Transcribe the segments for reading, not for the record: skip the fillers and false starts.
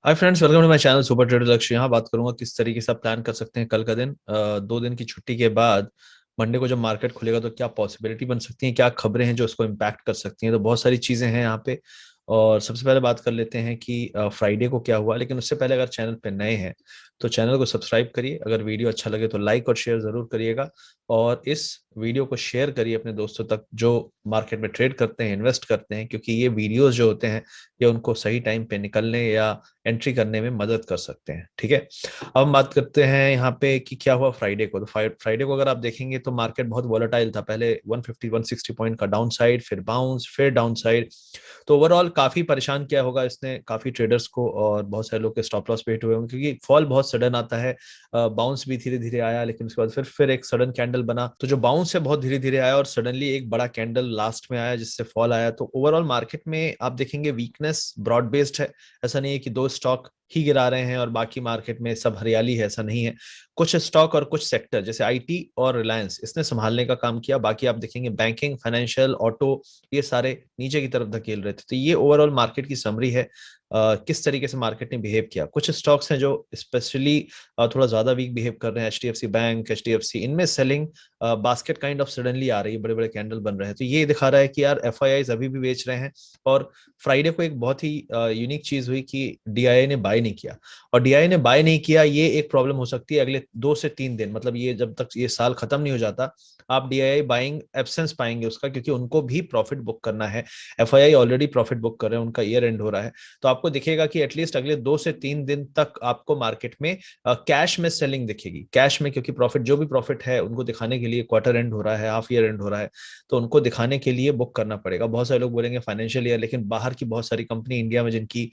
Hi friends, welcome to my channel super trader Lakshya. यहाँ बात करूंगा किस तरीके से आप प्लान कर सकते हैं कल का दिन। 2 दिन की छुट्टी के बाद मंडे को जब मार्केट खुलेगा तो क्या पॉसिबिलिटी बन सकती है, क्या खबरें हैं जो उसको इम्पैक्ट कर सकती हैं। तो बहुत सारी चीजें हैं यहाँ पे। और सबसे पहले बात कर लेते हैं कि फ्राइडे को क्या हुआ। लेकिन उससे पहले अगर चैनल पे नए हैं तो चैनल को सब्सक्राइब करिए। अगर वीडियो अच्छा लगे तो लाइक और शेयर जरूर करिएगा। और इस वीडियो को शेयर करिए अपने दोस्तों तक जो मार्केट में ट्रेड करते हैं, इन्वेस्ट करते हैं, क्योंकि ये वीडियोस जो होते हैं ये उनको सही टाइम पे निकलने या एंट्री करने में मदद कर सकते हैं। ठीक है, अब हम बात करते हैं यहाँ पे कि क्या हुआ फ्राइडे को। तो फ्राइडे को अगर आप देखेंगे तो मार्केट बहुत वॉलेटाइल था। पहले 150 160 पॉइंट का डाउन साइड, फिर बाउंस, फिर डाउन साइड। तो ओवरऑल काफी परेशान किया होगा इसने काफी ट्रेडर्स को, और बहुत सारे लोग के स्टॉप लॉस पे हिट हुए होंगे क्योंकि फॉल बहुत सडन आता है। बाउंस भी धीरे धीरे आया, लेकिन उसके बाद फिर एक सडन कैंडल बना। तो जो बाउंस है बहुत धीरे धीरे आया और सडनली एक बड़ा कैंडल लास्ट में आया जिससे फॉल आया। तो ओवरऑल मार्केट में आप देखेंगे वीकनेस ब्रॉड बेस्ड है। ऐसा नहीं है कि दो स्टॉक ही गिरा रहे हैं और बाकी मार्केट में सब हरियाली है, ऐसा नहीं है। कुछ स्टॉक और कुछ सेक्टर जैसे आईटी और रिलायंस इसने संभालने का काम किया। बाकी आप देखेंगे बैंकिंग, फाइनेंशियल, ऑटो, ये सारे नीचे की तरफ धकेल रहे थे। तो ये ओवरऑल मार्केट की समरी है। किस तरीके से मार्केट ने बिहेव किया। कुछ स्टॉक्स हैं जो स्पेशली थोड़ा ज्यादा वीक बिहेव कर रहे हैं। एचडीएफसी बैंक, एचडीएफसी, इनमें selling basket kind of suddenly आ रही है, बड़े बड़े कैंडल बन रहे हैं। तो ये दिखा रहा है कि यार एफआईआईज अभी भी बेच रहे हैं। और फ्राइडे को एक बहुत ही यूनिक चीज हुई कि डीआईआई ने बाय नहीं किया। और डीआईआई ने बाय नहीं किया, ये एक प्रॉब्लम हो सकती है अगले 2 से 3 दिन, मतलब ये जब तक ये साल खत्म नहीं हो जाता आप डीआईआई बाइंग एब्सेंस पाएंगे उसका, क्योंकि उनको भी प्रॉफिट बुक करना है। एफआईआई ऑलरेडी प्रॉफिट बुक कर रहे हैं, उनका ईयर एंड हो रहा है। तो आपको दिखेगा कि एटलीस्ट अगले 2 से 3 दिन तक आपको मार्केट में कैश में सेलिंग दिखेगी। कैश में, क्योंकि प्रॉफिट जो भी प्रॉफिट है उनको दिखाने के लिए क्वार्टर एंड हो रहा है, हाफ ईयर एंड हो रहा है, तो उनको दिखाने के लिए बुक करना पड़ेगा। बहुत सारे लोग बोलेंगे फाइनेंशियल ईयर, लेकिन बाहर की बहुत सारी कंपनी इंडिया में जिनकी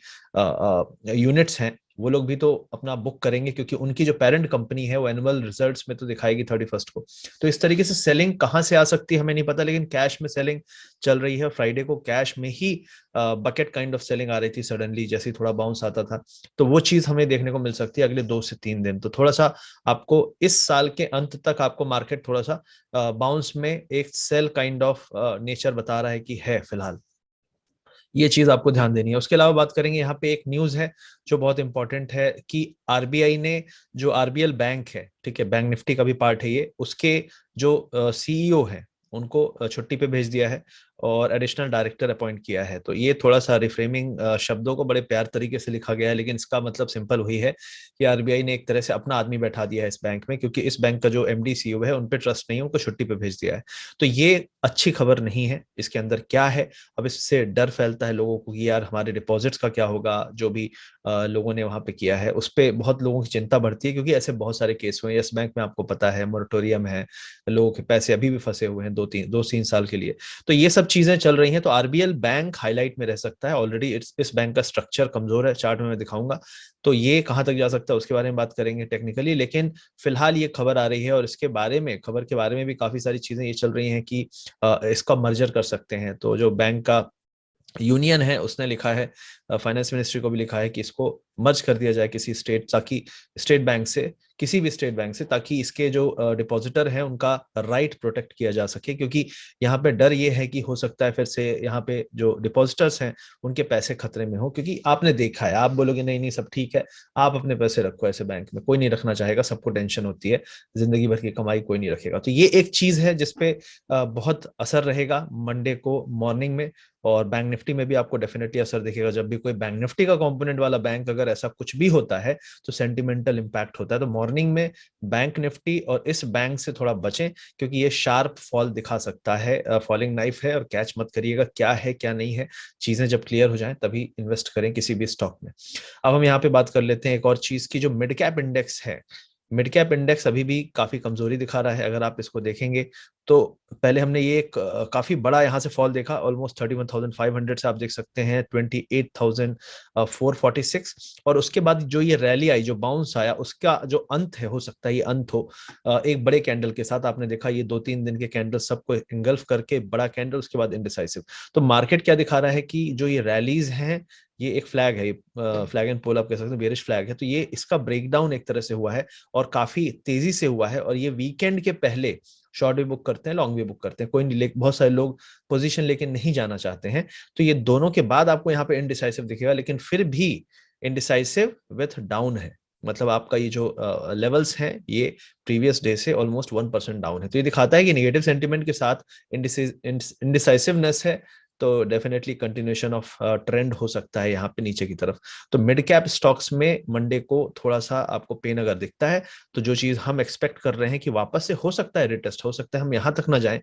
यूनिट्स हैं वो लोग भी तो अपना बुक करेंगे, क्योंकि उनकी जो पेरेंट कंपनी है वो एनुअल रिजल्ट्स में तो दिखाएगी 31 को। तो इस तरीके से सेलिंग कहाँ से आ सकती है हमें नहीं पता, लेकिन कैश में सेलिंग चल रही है। फ्राइडे को कैश में ही बकेट काइंड ऑफ सेलिंग आ रही थी सडनली, जैसे ही थोड़ा बाउंस आता था। तो वो चीज हमें देखने को मिल सकती है अगले 2 से 3 दिन। तो थोड़ा सा आपको इस साल के अंत तक आपको मार्केट थोड़ा सा बाउंस में एक सेल काइंड ऑफ नेचर बता रहा है कि है फिलहाल। ये चीज आपको ध्यान देनी है। उसके अलावा बात करेंगे, यहाँ पे एक न्यूज है जो बहुत इंपॉर्टेंट है कि आरबीआई ने जो आरबीएल बैंक है, ठीक है, बैंक निफ्टी का भी पार्ट है ये, उसके जो सीईओ है उनको छुट्टी पे भेज दिया है और एडिशनल डायरेक्टर अपॉइंट किया है। तो ये थोड़ा सा रिफ्रेमिंग, शब्दों को बड़े प्यार तरीके से लिखा गया है, लेकिन इसका मतलब सिंपल वही है कि आरबीआई ने एक तरह से अपना आदमी बैठा दिया है इस बैंक में, क्योंकि इस बैंक का जो एमडी सीईओ है उन पे ट्रस्ट नहीं है, उनको छुट्टी पे भेज दिया है। तो ये अच्छी खबर नहीं है। इसके अंदर क्या है, अब इससे डर फैलता है लोगों को कि यार हमारे डिपॉजिट्स का क्या होगा। जो भी लोगों ने वहां पे किया है उस पे बहुत लोगों की चिंता बढ़ती है, क्योंकि ऐसे बहुत सारे केस हुए हैं। यस बैंक में आपको पता है मोरेटोरियम है, लोगों के पैसे अभी भी फंसे हुए हैं 2-3 साल के लिए। तो ये सब चीजें चल रही हैं। तो आरबीएल बैंक हाईलाइट में रह सकता है। ऑलरेडी इस बैंक का स्ट्रक्चर कमजोर है, चार्ट में मैं दिखाऊंगा। तो ये कहां तक जा सकता है उसके बारे में बात करेंगे टेक्निकली, लेकिन फिलहाल ये खबर आ रही है। और इसके बारे में, खबर के बारे में भी काफी सारी चीजें ये चल रही हैं कि इसका मर्जर कर सकते हैं। तो जो बैंक का यूनियन है उसने लिखा है, फाइनेंस मिनिस्ट्री को भी लिखा है कि इसको मर्ज कर दिया जाए किसी स्टेट, ताकि स्टेट बैंक से, किसी भी स्टेट बैंक से, ताकि इसके जो डिपॉजिटर हैं उनका राइट प्रोटेक्ट किया जा सके। क्योंकि यहाँ पे डर ये है कि हो सकता है फिर से यहाँ पे जो डिपॉजिटर्स हैं उनके पैसे खतरे में हो। क्योंकि आपने देखा है, आप बोलोगे नहीं नहीं सब ठीक है, आप अपने पैसे रखो ऐसे बैंक में, कोई नहीं रखना चाहेगा, सबको टेंशन होती है, जिंदगी भर की कमाई कोई नहीं रखेगा। तो ये एक चीज है जिसपे बहुत असर रहेगा मंडे को मॉर्निंग में। और बैंक निफ्टी में भी आपको डेफिनेटली असर दिखेगा। जब भी कोई बैंक निफ्टी का कंपोनेंट वाला बैंक अगर ऐसा कुछ भी होता है तो सेंटिमेंटल इंपैक्ट होता है। तो मॉर्निंग में बैंक निफ्टी और इस बैंक से थोड़ा बचें, क्योंकि ये शार्प फॉल दिखा सकता है, फॉलिंग नाइफ है। और कैच मत करिएगा, क्या है क्या नहीं है, चीजें जब क्लियर हो जाएं तभी इन्वेस्ट करें किसी भी स्टॉक में। अब हम यहाँ पे बात कर लेते हैं एक और चीज की, जो मिड कैप इंडेक्स है। मिड कैप इंडेक्स अभी भी काफी कमजोरी दिखा रहा है। अगर आप इसको देखेंगे तो पहले हमने ये एक काफी बड़ा यहाँ से फॉल देखा, ऑलमोस्ट 31,500 से आप देख सकते हैं 28,446। और उसके बाद जो ये रैली आई, जो बाउंस आया, उसका जो अंत है, हो सकता है ये अंत हो एक बड़े कैंडल के साथ। आपने देखा ये 2-3 दिन के कैंडल सबको इंगल्फ करके बड़ा कैंडल, उसके बाद इनडिसाइसिव। तो मार्केट क्या दिखा रहा है कि जो ये रैलीज हैं, ये एक फ्लैग है, फ्लैग एंड पोल आप कह सकते हैं, बेरिश फ्लैग है। तो ये इसका ब्रेकडाउन एक तरह से हुआ है और काफी तेजी से हुआ है। और ये वीकेंड के पहले शॉर्ट भी बुक करते हैं, लॉन्ग भी बुक करते हैं, कोई नहीं, बहुत सारे लोग पोजीशन लेके नहीं जाना चाहते हैं। तो ये दोनों के बाद आपको यहाँ पे इनडिसाइसिव दिखेगा, लेकिन फिर भी इंडिसाइसिव विथ डाउन है, मतलब आपका ये जो लेवल्स हैं ये प्रीवियस डे से ऑलमोस्ट 1% डाउन है। तो ये दिखाता है कि नेगेटिव सेंटिमेंट के साथ इंडिसाइसिवनेस है, तो डेफिनेटली कंटिन्यूएशन ऑफ ट्रेंड हो सकता है यहाँ पे नीचे की तरफ। तो मिड कैप स्टॉक्स में मंडे को थोड़ा सा आपको पेन अगर दिखता है, तो जो चीज हम एक्सपेक्ट कर रहे हैं कि वापस से हो सकता है रिटेस्ट, हो सकता है हम यहाँ तक ना जाएं,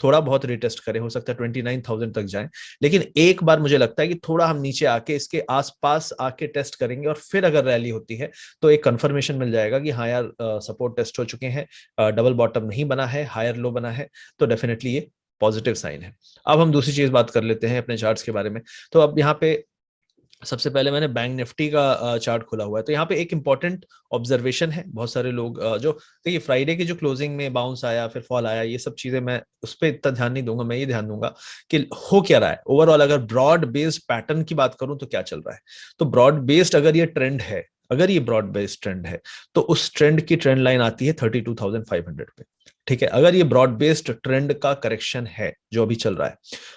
थोड़ा बहुत रिटेस्ट करें, हो सकता है 29,000 तक जाएं, लेकिन एक बार मुझे लगता है कि थोड़ा हम नीचे आके इसके आसपास आके टेस्ट करेंगे, और फिर अगर रैली होती है तो एक कंफर्मेशन मिल जाएगा कि हाँ यार सपोर्ट टेस्ट हो चुके हैं, डबल बॉटम नहीं बना है, हायर लो बना है, तो डेफिनेटली ये पॉजिटिव साइन है। अब हम दूसरी चीज बात कर लेते हैं अपने चार्ट्स के बारे में। तो अब यहाँ पे सबसे पहले मैंने बैंक निफ्टी का चार्ट खोला हुआ है। तो यहाँ पे एक इंपॉर्टेंट ऑब्जर्वेशन है, बहुत सारे लोग जो देखिए फ्राइडे की जो क्लोजिंग में बाउंस आया फिर फॉल आया, ये सब चीजें मैं उस पर इतना ध्यान नहीं दूंगा, मैं ये ध्यान दूंगा कि हो क्या रहा है ओवरऑल। अगर ब्रॉड बेस्ड पैटर्न की बात करूं तो क्या चल रहा है, तो ब्रॉड बेस्ड अगर ये ट्रेंड है, अगर ये ब्रॉड बेस्ड ट्रेंड है, तो उस ट्रेंड की ट्रेंड लाइन आती है 32,500 पे। ठीक है, अगर ये ब्रॉड बेस्ड ट्रेंड का करेक्शन है जो अभी चल रहा है।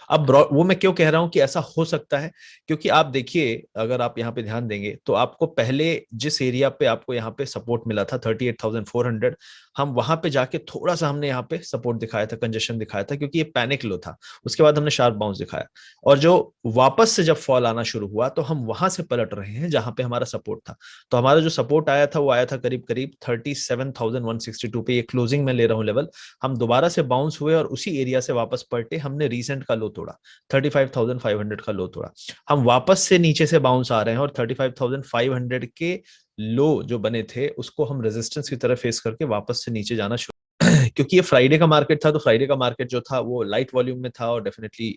अब वो मैं क्यों कह रहा हूं कि ऐसा हो सकता है, क्योंकि आप देखिए अगर आप यहाँ पे ध्यान देंगे तो आपको पहले जिस एरिया पे आपको यहाँ पे सपोर्ट मिला था 38,400, हम वहां पे जाके थोड़ा सा हमने यहाँ पे सपोर्ट दिखाया था, कंजेशन दिखाया था, क्योंकि ये पैनिक लो था। उसके बाद हमने शार्प बाउंस दिखाया, और जो वापस से जब फॉल आना शुरू हुआ तो हम वहां से पलट रहे हैं जहां पे हमारा सपोर्ट था। तो हमारा जो सपोर्ट आया था वो आया था करीब करीब 37,162 पे, ये क्लोजिंग में ले रहा हूँ लेवल। हम दोबारा से बाउंस हुए और उसी एरिया से वापस पलटे, हमने रीसेंट का लो तोड़ा, 35,500 का लो तोड़ा। हम वापस से नीचे से बाउंस आ रहे हैं और 35,500 के लो जो बने थे उसको हम रेजिस्टेंस की तरफ फेस करके वापस से नीचे जाना शुरू क्योंकि ये फ्राइडे का मार्केट था, तो फ्राइडे का मार्केट जो था वो लाइट वॉल्यूम में था, और डेफिनेटली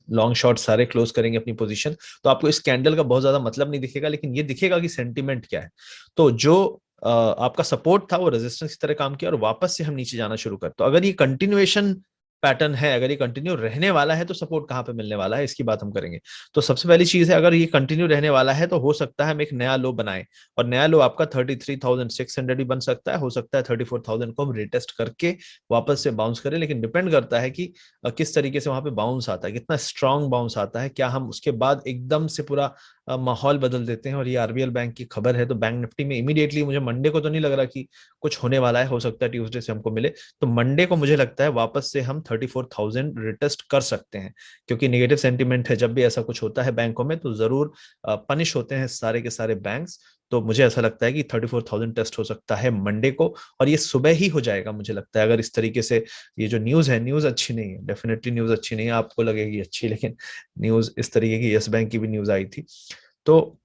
लॉन्ग शॉर्ट सारे क्लोज करेंगे अपनी पोजीशन। तो आपको इस कैंडल का बहुत ज्यादा मतलब नहीं दिखेगा, लेकिन ये दिखेगा कि सेंटिमेंट क्या है। तो जो आपका सपोर्ट था वो रेजिस्टेंस की तरह काम किया और वापस से हम नीचे जाना शुरू कर। तो अगर ये कंटिन्यूएशन पैटर्न है, अगर ये कंटिन्यू रहने वाला है, तो सपोर्ट कहाँ पे मिलने वाला है इसकी बात हम करेंगे। तो सबसे पहली चीज है, अगर ये कंटिन्यू रहने वाला है तो हो सकता है हम एक नया लो बनाए, और नया लो आपका 33,600 भी बन सकता है, हो सकता है 34,000 को हम रिटेस्ट करके वापस से बाउंस करें। लेकिन डिपेंड करता है कि किस तरीके से वहां पे बाउंस आता है, कितना स्ट्रांग बाउंस आता है, क्या हम उसके बाद एकदम से पूरा माहौल बदल देते हैं। और ये आरबीएल बैंक की खबर है, तो बैंक निफ्टी में इमीडिएटली मुझे मंडे को तो नहीं लग रहा कि कुछ होने वाला है, हो सकता है ट्यूसडे से हमको मिले। तो मंडे को मुझे लगता है वापस से हम 34,000 रिटेस्ट कर सकते हैं, क्योंकि नेगेटिव सेंटीमेंट है, जब भी ऐसा कुछ होता है बैंकों में तो जरूर पनिश होते हैं सारे के सारे बैंक्स। तो मुझे ऐसा लगता है कि 34,000 टेस्ट हो सकता है मंडे को, और ये सुबह ही हो जाएगा मुझे लगता है, अगर इस तरीके से ये जो न्यूज है, न्यूज अच्छी नहीं है, डेफिनेटली न्यूज अच्छी नहीं है, आपको लगेगी अच्छी, लेकिन न्यूज इस तरीके की, यस बैंक की भी न्यूज आई थी। तो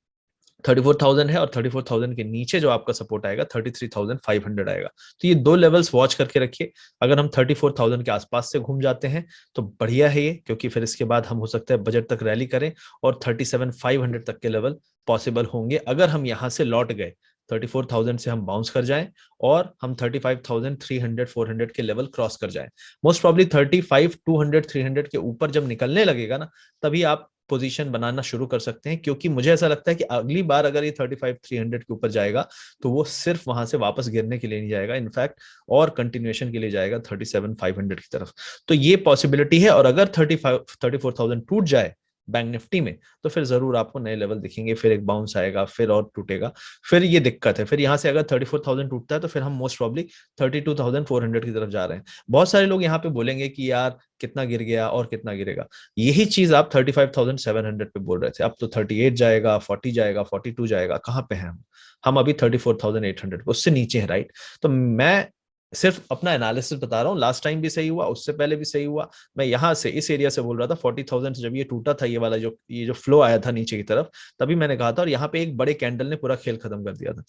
34,000 है, और 34,000 के नीचे जो आपका सपोर्ट आएगा 33,500 आएगा। तो ये दो लेवल्स वॉच करके रखिए। अगर हम 34,000 के आसपास से घूम जाते हैं तो बढ़िया है ये, क्योंकि फिर इसके बाद हम हो सकता है बजट तक रैली करें, और 37,500 तक के लेवल पॉसिबल होंगे अगर हम यहाँ से लौट गए, 34,000 से हम बाउंस कर जाएं और हम 35,300 400 के लेवल क्रॉस कर जाएं। मोस्ट प्रॉब्ली 35,200 300 के ऊपर जब निकलने लगेगा ना, तभी आप पोजीशन बनाना शुरू कर सकते हैं, क्योंकि मुझे ऐसा लगता है कि अगली बार अगर ये 35,300 के ऊपर जाएगा तो वो सिर्फ वहां से वापस गिरने के लिए नहीं जाएगा, इनफैक्ट और कंटिन्यूएशन के लिए जाएगा 37,500 की तरफ। तो ये पॉसिबिलिटी है, और अगर 34,000 टूट जाए बैंक निफ्टी में, तो फिर जरूर आपको नए लेवल दिखेंगे, फिर एक बाउंस आएगा, फिर और टूटेगा, फिर ये दिक्कत है। फिर यहाँ से अगर 34,000 टूटता है तो फिर हम मोस्ट प्रॉब्ली 32,400 की तरफ जा रहे हैं। बहुत सारे लोग यहाँ पे बोलेंगे कि यार कितना गिर गया और कितना गिरेगा, यही चीज आप 35,700 पे बोल रहे थे, अब तो 38 जाएगा, 40 जाएगा, 42 जाएगा, कहाँ पे हैं हम अभी 34,800 उससे नीचे है, राइट। तो मैं सिर्फ अपना एनालिसिस बता रहा हूँ, लास्ट टाइम भी सही हुआ, उससे पहले भी सही हुआ। मैं यहाँ से इस एरिया से बोल रहा था 40,000 से, जब ये टूटा था, ये वाला जो ये जो फ्लो आया था नीचे की तरफ, तभी मैंने कहा था, और यहाँ पे एक बड़े कैंडल ने पूरा खेल खत्म कर दिया था।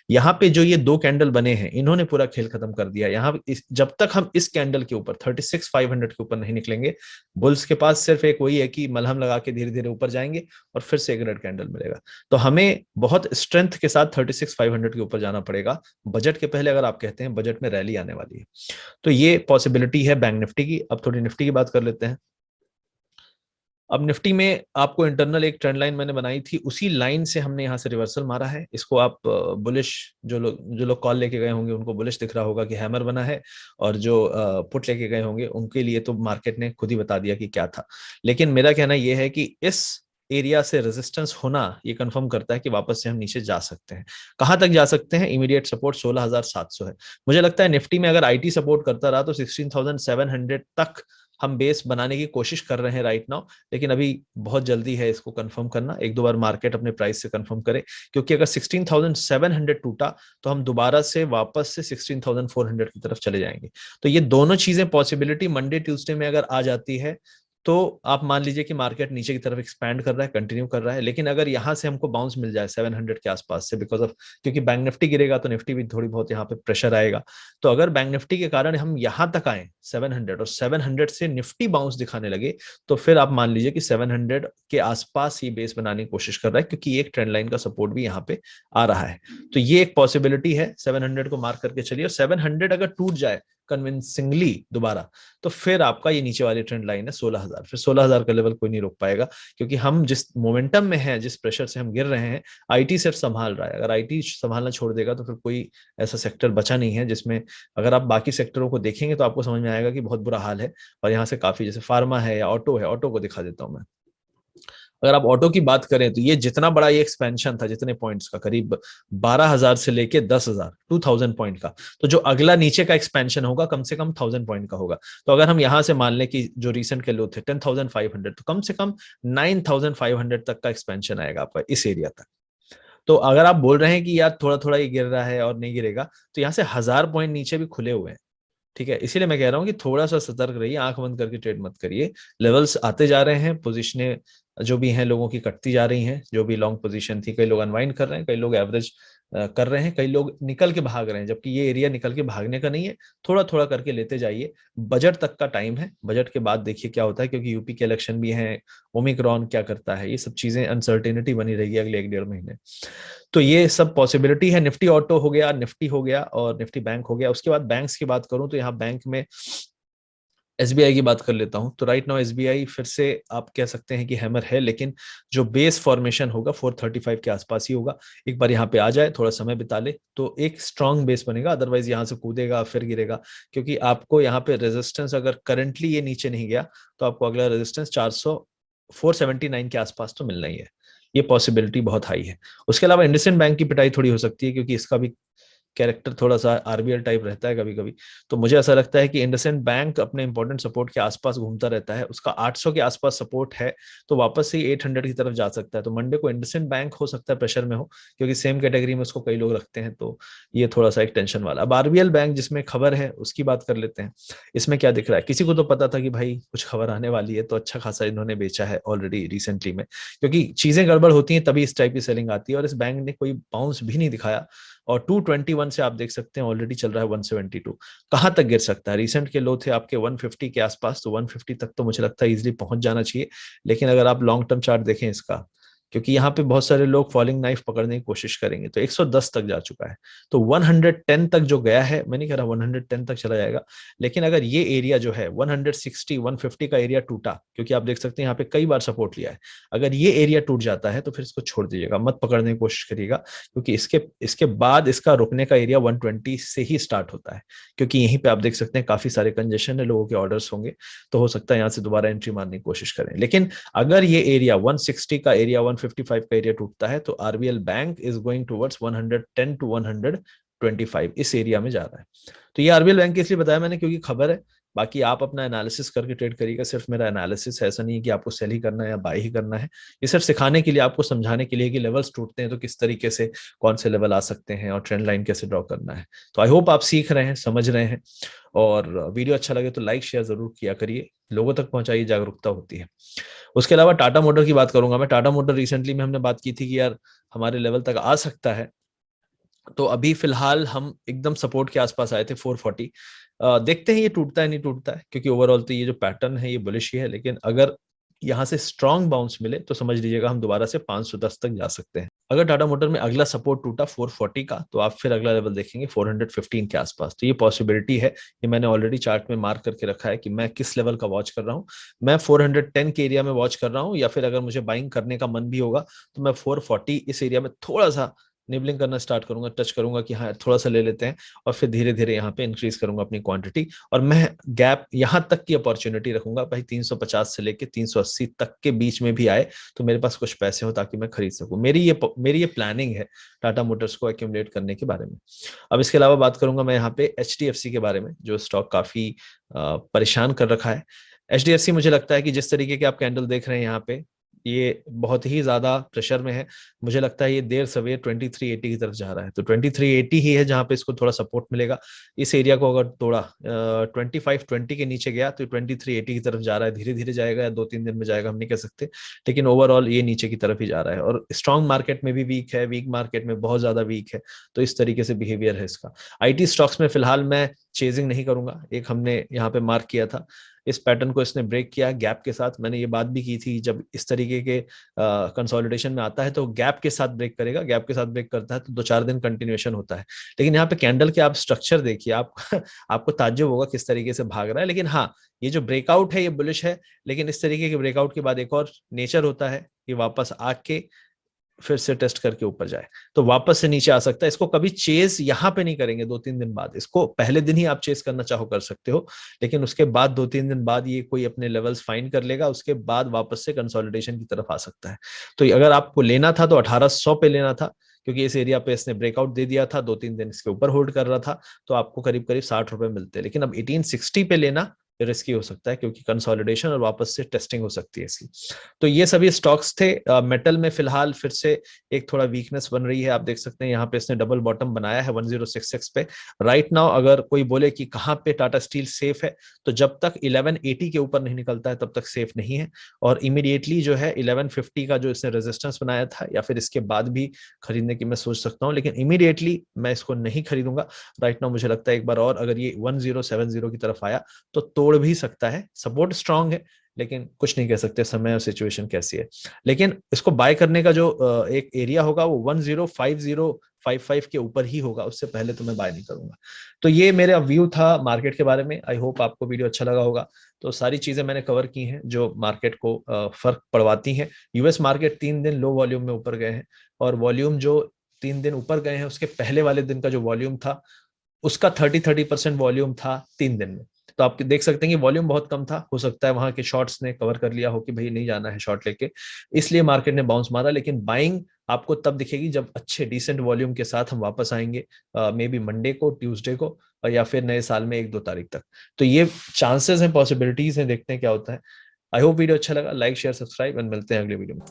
यहाँ पे जो ये दो कैंडल बने हैं, इन्होंने पूरा खेल खत्म कर दिया। यहाँ जब तक हम इस कैंडल के ऊपर 36,500 के ऊपर नहीं निकलेंगे, बुल्स के पास सिर्फ एक वही है कि मलहम लगा के धीरे धीरे ऊपर जाएंगे और फिर से एक रेड कैंडल मिलेगा। तो हमें बहुत स्ट्रेंथ के साथ 36,500 के ऊपर जाना पड़ेगा बजट के पहले, अगर आप कहते हैं बजट में रैली आने वाली है। तो ये पॉसिबिलिटी है बैंक निफ्टी की। अब थोड़ी निफ्टी की बात कर लेते हैं। अब निफ्टी में आपको इंटरनल एक ट्रेंड लाइन मैंने बनाई थी, उसी लाइन से हमने यहाँ से रिवर्सल मारा है। इसको आप बुलिश, जो लोग कॉल लेके गए होंगे उनको बुलिश दिख रहा होगा कि हैमर बना है, और जो पुट लेके गए होंगे उनके लिए तो मार्केट ने खुद ही बता दिया कि क्या था। लेकिन मेरा कहना यह है कि इस एरिया से रेजिस्टेंस होना ये कंफर्म करता है कि वापस से हम नीचे जा सकते हैं। कहां तक जा सकते हैं? इमीडिएट सपोर्ट 16,700 है। मुझे लगता है निफ्टी में अगर आईटी सपोर्ट करता रहा तो 16,700 तक हम बेस बनाने की कोशिश कर रहे हैं राइट नाउ, लेकिन अभी बहुत जल्दी है इसको कंफर्म करना। एक दो बार मार्केट अपने प्राइस से कंफर्म करे, क्योंकि अगर 16,700 टूटा तो हम दोबारा से वापस से 16,400 की तरफ चले जाएंगे। तो ये दोनों चीजें पॉसिबिलिटी मंडे ट्यूसडे में अगर आ जाती है तो आप मान लीजिए कि मार्केट नीचे की तरफ एक्सपैंड कर रहा है, कंटिन्यू कर रहा है। लेकिन अगर यहां से हमको बाउंस मिल जाए 700 के आसपास से, बिकॉज ऑफ क्योंकि बैंक निफ्टी गिरेगा तो निफ्टी भी थोड़ी बहुत यहाँ पे प्रेशर आएगा। तो अगर बैंक निफ्टी के कारण हम यहां तक आए 700 और 700 से निफ्टी बाउंस दिखाने लगे, तो फिर आप मान लीजिए कि 700 के आसपास ही बेस बनाने की कोशिश कर रहा है, क्योंकि एक ट्रेंड लाइन का सपोर्ट भी यहाँ पे आ रहा है। तो ये एक पॉसिबिलिटी है, 700 को मार्क करके चलिए। और 700 अगर टूट जाए कन्विंसिंगली दोबारा, तो फिर आपका ये नीचे वाली ट्रेंड लाइन है 16,000। फिर 16,000 का लेवल कोई नहीं रोक पाएगा, क्योंकि हम जिस मोमेंटम में हैं, जिस प्रेशर से हम गिर रहे हैं, आईटी सिर्फ संभाल रहा है। अगर आईटी संभालना छोड़ देगा तो फिर कोई ऐसा सेक्टर बचा नहीं है जिसमें, अगर आप बाकी सेक्टरों को देखेंगे तो आपको समझ में आएगा कि बहुत बुरा हाल है। और यहाँ से काफी, जैसे फार्मा है या ऑटो है, ऑटो को दिखा देता हूं मैं। अगर आप ऑटो की बात करें तो ये जितना बड़ा ये एक्सपेंशन था, जितने पॉइंट्स का, करीब 12,000 से लेके 10,000, 2,000 पॉइंट का, तो जो अगला नीचे का एक्सपेंशन होगा कम से कम 1,000 पॉइंट का होगा। तो अगर हम यहां से मान लें कि जो रिसेंट के लो थे 10,500, तो कम से कम 9,500 तक का एक्सपेंशन आएगा आपका इस एरिया तक। तो अगर आप बोल रहे हैं कि यार थोड़ा थोड़ा ये गिर रहा है और नहीं गिरेगा, तो यहाँ से 1,000 पॉइंट नीचे भी खुले हुए हैं। ठीक है, इसीलिए मैं कह रहा हूँ कि थोड़ा सा सतर्क रहिए, आंख बंद करके ट्रेड मत करिए। लेवल्स आते जा रहे हैं, पोजीशनें जो भी हैं लोगों की कटती जा रही हैं। जो भी लॉन्ग पोजीशन थी, कई लोग अनवाइंड कर रहे हैं, कई लोग एवरेज कर रहे हैं, कई लोग निकल के भाग रहे हैं, जबकि ये एरिया निकल के भागने का नहीं है। थोड़ा थोड़ा करके लेते जाइए, बजट तक का टाइम है, बजट के बाद देखिए क्या होता है, क्योंकि यूपी के इलेक्शन भी है, ओमिक्रॉन क्या करता है, ये सब चीजें अनसर्टेनिटी बनी रहेगी अगले एक डेढ़ महीने। तो ये सब पॉसिबिलिटी है। निफ्टी ऑटो हो गया, निफ्टी हो गया और निफ्टी बैंक हो गया। उसके बाद बैंक्स की बात करूं तो यहाँ बैंक में एसबीआई की बात कर लेता हूं। तो राइट नाउ एसबीआई फिर से आप कह सकते हैं कि हैमर है, लेकिन जो बेस फॉर्मेशन होगा 435 के आसपास ही होगा। एक बार यहाँ पे आ जाए, थोड़ा समय बिता ले, तो एक स्ट्रांग बेस बनेगा। अदरवाइज यहाँ से कूदेगा फिर गिरेगा, क्योंकि आपको यहाँ पे रेजिस्टेंस, अगर करंटली ये नीचे नहीं गया तो आपको अगला रेजिस्टेंस 479 के आसपास तो मिलना ही है। ये पॉसिबिलिटी बहुत हाई है। उसके अलावा इंडसइंड बैंक की पिटाई थोड़ी हो सकती है, क्योंकि इसका भी कैरेक्टर थोड़ा सा आरबीएल टाइप रहता है कभी कभी। तो मुझे ऐसा लगता है कि इंडसइंड बैंक अपने इंपॉर्टेंट सपोर्ट के आसपास घूमता रहता है, उसका 800 के आसपास सपोर्ट है, तो वापस से 800 की तरफ जा सकता है। तो मंडे को इंडसइंड बैंक हो सकता है प्रेशर में हो, क्योंकि सेम कैटेगरी में उसको कई लोग रखते हैं। तो ये थोड़ा सा एक टेंशन वाला। अब आरबीएल बैंक जिसमें खबर है उसकी बात कर लेते हैं। इसमें क्या दिख रहा है, किसी को तो पता था कि भाई कुछ खबर आने वाली है, तो अच्छा खासा इन्होंने बेचा है ऑलरेडी रिसेंटली में, क्योंकि चीजें गड़बड़ होती हैं तभी इस टाइप की सेलिंग आती है। और इस बैंक ने कोई बाउंस भी नहीं दिखाया, और 221 से आप देख सकते हैं ऑलरेडी चल रहा है 172। कहां तक गिर सकता है? रिसेंट के लो थे आपके 150 के आसपास, तो 150 तक तो मुझे लगता है इजीली पहुंच जाना चाहिए। लेकिन अगर आप लॉन्ग टर्म चार्ट देखें इसका, क्योंकि यहाँ पे बहुत सारे लोग फॉलिंग नाइफ पकड़ने की कोशिश करेंगे, तो 110 तक जा चुका है। तो 110 तक जो गया है, मैं नहीं कह रहा 110 तक चला जाएगा, लेकिन अगर ये एरिया जो है 160 150 का एरिया टूटा, क्योंकि आप देख सकते हैं यहाँ पे कई बार सपोर्ट लिया है, अगर ये एरिया टूट जाता है तो फिर इसको छोड़ दीजिएगा, मत पकड़ने की कोशिश करिएगा। क्योंकि इसके इसके बाद इसका रुकने का एरिया 120 से ही स्टार्ट होता है, क्योंकि यहीं पे आप देख सकते हैं काफी सारे कंजेशन है, लोगों के ऑर्डर्स होंगे, तो हो सकता है यहाँ से दोबारा एंट्री मारने की कोशिश करें। लेकिन अगर ये एरिया 160 का एरिया 155 का एरिया टूटता है, तो RBL bank is going towards 110 to 125, इस एरिया में जा रहा है। तो ये आरबीएल बैंक इसलिए बताया मैंने क्योंकि खबर है। बाकी आप अपना एनालिसिस करके ट्रेड करिएगा, सिर्फ मेरा एनालिसिस है, ऐसा नहीं है कि आपको सेल ही करना है या बाय ही करना है। ये सिर्फ सिखाने के लिए, आपको समझाने के लिए कि लेवल्स टूटते हैं तो किस तरीके से कौन से लेवल आ सकते हैं और ट्रेंड लाइन कैसे ड्रॉ करना है। तो आई होप आप सीख रहे हैं, समझ रहे हैं। और वीडियो अच्छा लगे तो लाइक शेयर जरूर किया करिए, लोगों तक पहुंचाइए, जागरूकता होती है। उसके अलावा टाटा मोटर की बात करूंगा मैं। टाटा मोटर रिसेंटली में हमने बात की थी कि यार हमारे लेवल तक आ सकता है, तो अभी फिलहाल हम एकदम सपोर्ट के आसपास आए थे 440। देखते हैं ये टूटता है नहीं टूटता है, क्योंकि ओवरऑल तो ये जो पैटर्न है ये बुलिश ही है। लेकिन अगर यहाँ से स्ट्रांग बाउंस मिले तो समझ लीजिएगा हम दोबारा से 510 तक जा सकते हैं। अगर टाटा मोटर में अगला सपोर्ट टूटा 440 का, तो आप फिर अगला लेवल देखेंगे 415 के आसपास। तो ये पॉसिबिलिटी है, ये मैंने ऑलरेडी चार्ट में मार्क करके रखा है कि मैं किस लेवल का वॉच कर रहा हूँ। मैं 410 के एरिया में वॉच कर रहा हूँ, या फिर अगर मुझे बाइंग करने का मन भी होगा तो मैं 440 इस एरिया में थोड़ा सा निबलिंग करना स्टार्ट करूंगा, टच करूंगा कि हाँ थोड़ा सा ले लेते हैं, और फिर धीरे धीरे यहाँ पे इंक्रीज करूंगा अपनी क्वांटिटी। और मैं गैप यहाँ तक की अपॉर्चुनिटी रखूंगा भाई, 350 से लेके 380 तक के बीच में भी आए तो मेरे पास कुछ पैसे हो ताकि मैं खरीद सकूं। मेरी ये प्लानिंग है टाटा मोटर्स को एक्यूमुलेट करने के बारे में। अब इसके अलावा बात करूंगा मैं यहाँ पे HDFC के बारे में, जो स्टॉक काफी परेशान कर रखा है। HDFC मुझे लगता है कि जिस तरीके के आप कैंडल देख रहे हैं यहाँ पे, ये बहुत ही ज्यादा प्रेशर में है। मुझे लगता है ये देर सवेर 2380 की तरफ जा रहा है, तो 2380 ही है जहां पे इसको थोड़ा सपोर्ट मिलेगा। इस एरिया को अगर थोड़ा 2520 के नीचे गया तो 2380 की तरफ जा रहा है, धीरे धीरे जाएगा या 2-3 दिन में जाएगा हम नहीं कह सकते, लेकिन ओवरऑल ये नीचे की तरफ ही जा रहा है। और स्ट्रॉन्ग मार्केट में भी वीक है, वीक मार्केट में बहुत ज्यादा वीक है, तो इस तरीके से बिहेवियर है इसका। IT स्टॉक्स में फिलहाल मैं चेजिंग नहीं करूंगा। एक हमने यहाँ पे मार्क किया था, इस पैटर्न को इसने ब्रेक किया गैप के साथ। मैंने ये बात भी की थी, जब इस तरीके के कंसोलिडेशन में आता है तो गैप के साथ ब्रेक करेगा, गैप के साथ ब्रेक करता है तो 2-4 दिन कंटिन्यूएशन होता है। लेकिन यहाँ पे कैंडल के आप स्ट्रक्चर देखिए, आप आपको ताज्जुब होगा किस तरीके से भाग रहा है। लेकिन हाँ, ये जो ब्रेकआउट है ये बुलिश है, लेकिन इस तरीके के ब्रेकआउट के बाद एक और नेचर होता है कि वापस आके फिर से टेस्ट करके ऊपर जाए तो वापस से नीचे आ सकता है। इसको कभी चेस यहाँ पे नहीं करेंगे 2-3 दिन बाद, इसको पहले दिन ही आप चेस करना चाहो कर सकते हो, लेकिन उसके बाद 2-3 दिन बाद ये कोई अपने लेवल्स फाइंड कर लेगा, उसके बाद वापस से कंसोलिडेशन की तरफ आ सकता है। तो अगर आपको लेना था तो 1800 पे लेना था, क्योंकि इस एरिया पे इसने ब्रेकआउट दे दिया था, 2-3 दिन इसके ऊपर होल्ड कर रहा था, तो आपको करीब करीब 60 रुपए मिलते हैं। लेकिन अब 1860 पे लेना रिस्की हो सकता है, क्योंकि कंसोलिडेशन और वापस से टेस्टिंग हो सकती है इसकी। तो ये सभी स्टॉक्स थे। मेटल में फिलहाल फिर से एक थोड़ा वीकनेस बन रही है, आप देख सकते हैं यहाँ पे इसने डबल बॉटम बनाया है 1066 पे। राइट नाउ अगर कोई बोले कि कहाँ पे टाटा स्टील सेफ है, तो जब तक 1180 के ऊपर नहीं निकलता है तब तक सेफ नहीं है। और इमीडिएटली जो है 1150 का जो इसने रेजिस्टेंस बनाया था, या फिर इसके बाद भी खरीदने की मैं सोच सकता हूँ, लेकिन इमीडिएटली मैं इसको नहीं खरीदूंगा। राइट नाउ मुझे लगता है एक बार और अगर ये 1070 की तरफ आया तो तोड़ भी सकता है। सपोर्ट स्ट्रांग है, लेकिन कुछ नहीं कह सकते समय और सिचुएशन कैसी है। लेकिन इसको बाय करने का जो एक एरिया होगा वो 105055 के ऊपर ही होगा, उससे पहले तो मैं बाय नहीं करूंगा। तो ये मेरा व्यू था मार्केट के बारे में। आई होप आपको वीडियो अच्छा लगा होगा। तो सारी चीजें मैंने कवर की हैं जो मार्केट को फर्क पड़वाती हैं। US मार्केट 3 दिन लो वॉल्यूम में ऊपर गए हैं, और वॉल्यूम जो 3 दिन ऊपर गए हैं उसके पहले वाले दिन का जो वॉल्यूम था उसका 30% वॉल्यूम था 3 दिन में। तो आप देख सकते हैं कि वॉल्यूम बहुत कम था, हो सकता है वहां के शॉर्ट्स ने कवर कर लिया हो कि भाई नहीं जाना है शॉर्ट लेके, इसलिए मार्केट ने बाउंस मारा। लेकिन बाइंग आपको तब दिखेगी जब अच्छे डिसेंट वॉल्यूम के साथ हम वापस आएंगे, मे बी मंडे को, ट्यूसडे को, और या फिर नए साल में 1-2 तारीख तक। तो ये चांसेस हैं, पॉसिबिलिटीज हैं, देखते हैं क्या होता है। आई होप वीडियो अच्छा लगा। लाइक शेयर सब्सक्राइब, एंड मिलते हैं अगले वीडियो में।